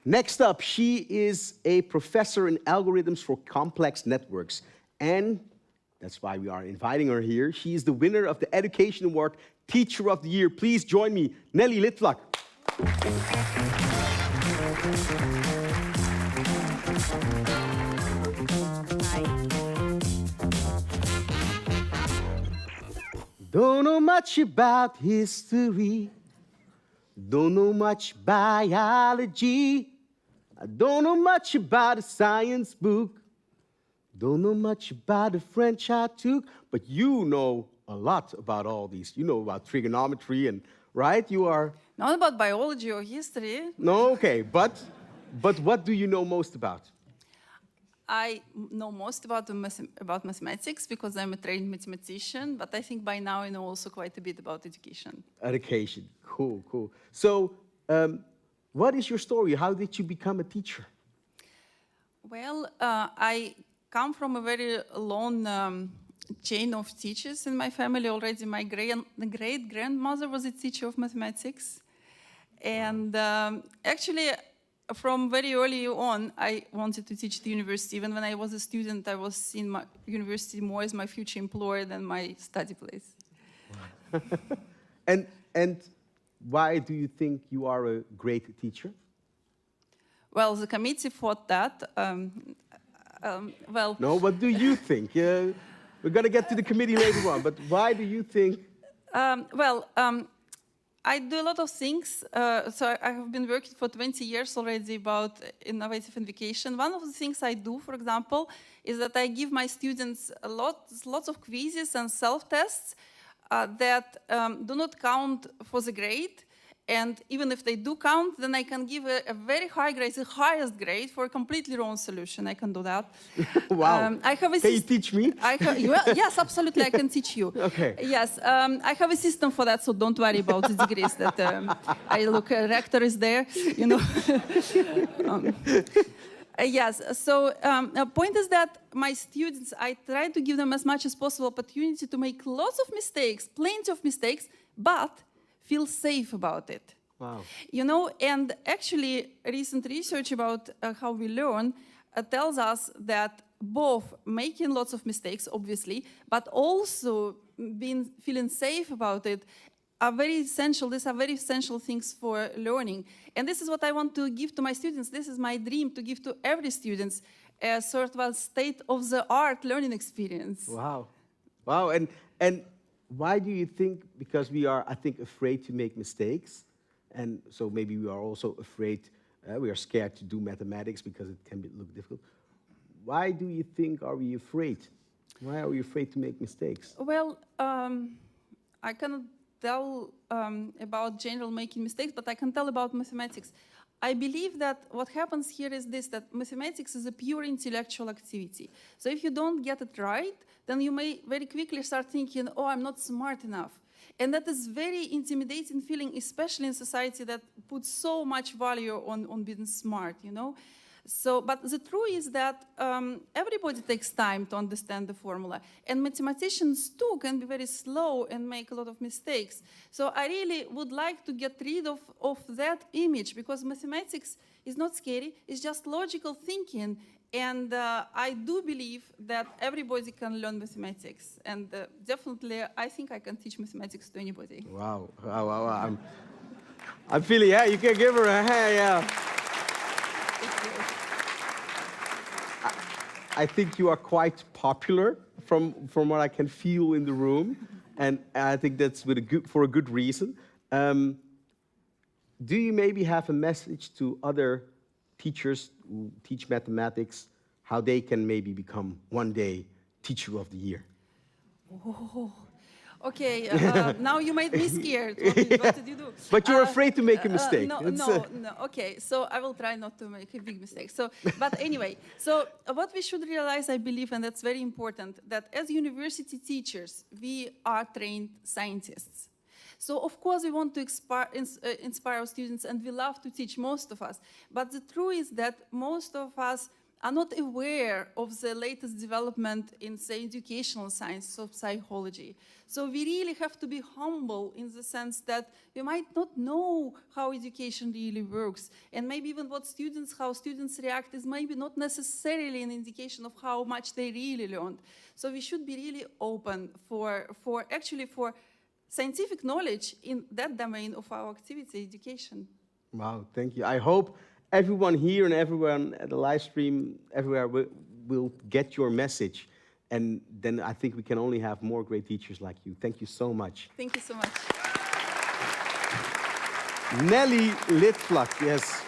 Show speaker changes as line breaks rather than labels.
Next up, she is a professor in algorithms for complex networks. And that's why we are inviting her here. She is the winner of the Education Award, Teacher of the Year. Please join me, Nelly Litvak. Don't know much about history. Don't know much biology. I don't know much about a science book. Don't know much about the French I took. But you know a lot about all these. You know about trigonometry and, right? You are...
Not about biology or history.
No, okay. But what do you know most about?
I know most about mathematics because I'm a trained mathematician, but I think by now I know also quite a bit about education.
Education, cool, cool. So, what is your story? How did you become a teacher?
Well, I come from a very long chain of teachers in my family already. My great-grandmother was a teacher of mathematics. And actually, from very early on, I wanted to teach at the university. Even when I was a student, I was seeing my university more as my future employer than my study place.
Wow. and why do you think you are a great teacher?
Well, the committee thought that. Well.
No, what do you think? We're going to get to the committee later on, but why do you think?
I do a lot of things. So I have been working for 20 years already about innovative education. One of the things I do, for example, is that I give my students lots of quizzes and self-tests that do not count for the grade. And even if they do count, then I can give a very high grade, the highest grade for a completely wrong solution. I can do that.
Wow. Can you teach me?
Well, yes, absolutely, I can teach you.
Okay.
Yes, I have a system for that, so don't worry about the degrees that I look, rector is there, you know. Yes, so the point is that my students, I try to give them as much as possible opportunity to make lots of mistakes, plenty of mistakes, but feel safe about it.
Wow.
You know, and actually recent research about how we learn tells us that both making lots of mistakes, obviously, but also feeling safe about it are very essential. These are very essential things for learning. And this is what I want to give to my students. This is my dream, to give to every student a sort of a state-of-the-art learning experience.
Wow. Wow. And why do you think, because we are, I think, afraid to make mistakes, and so maybe we are also afraid, we are scared to do mathematics because it can look difficult. Why do you think are we afraid? Why are we afraid to make mistakes?
Well, I cannot tell about general making mistakes, but I can tell about mathematics. I believe that what happens here is this, that mathematics is a pure intellectual activity. So if you don't get it right, then you may very quickly start thinking, oh, I'm not smart enough. And that is very intimidating feeling, especially in society that puts so much value on being smart, you know? So, but the truth is that everybody takes time to understand the formula. And mathematicians, too, can be very slow and make a lot of mistakes. So I really would like to get rid of that image, because mathematics is not scary. It's just logical thinking. And I do believe that everybody can learn mathematics. And definitely, I think I can teach mathematics to anybody.
Wow. Wow, wow, wow. I'm feeling, yeah, you can give her a hand, yeah. I think you are quite popular from what I can feel in the room, and I think that's for a good reason. Do you maybe have a message to other teachers who teach mathematics, how they can maybe become one day Teacher of the Year?
Oh. Okay, now you made me scared. What did you do?
But you're afraid to make a mistake.
No. Okay, so I will try not to make a big mistake. So, but anyway, so what we should realize, I believe, and that's very important, that as university teachers, we are trained scientists. So, of course, we want to inspire our students, and we love to teach, most of us. But the truth is that most of us are not aware of the latest development in, say, educational science or psychology. So we really have to be humble in the sense that we might not know how education really works. And maybe even how students react is maybe not necessarily an indication of how much they really learned. So we should be really open for scientific knowledge in that domain of our activity, education.
Wow, thank you. I hope everyone here and everyone at the live stream, everywhere, will get your message. And then I think we can only have more great teachers like you. Thank you so much.
Thank you so much.
Nelly Litvak, yes.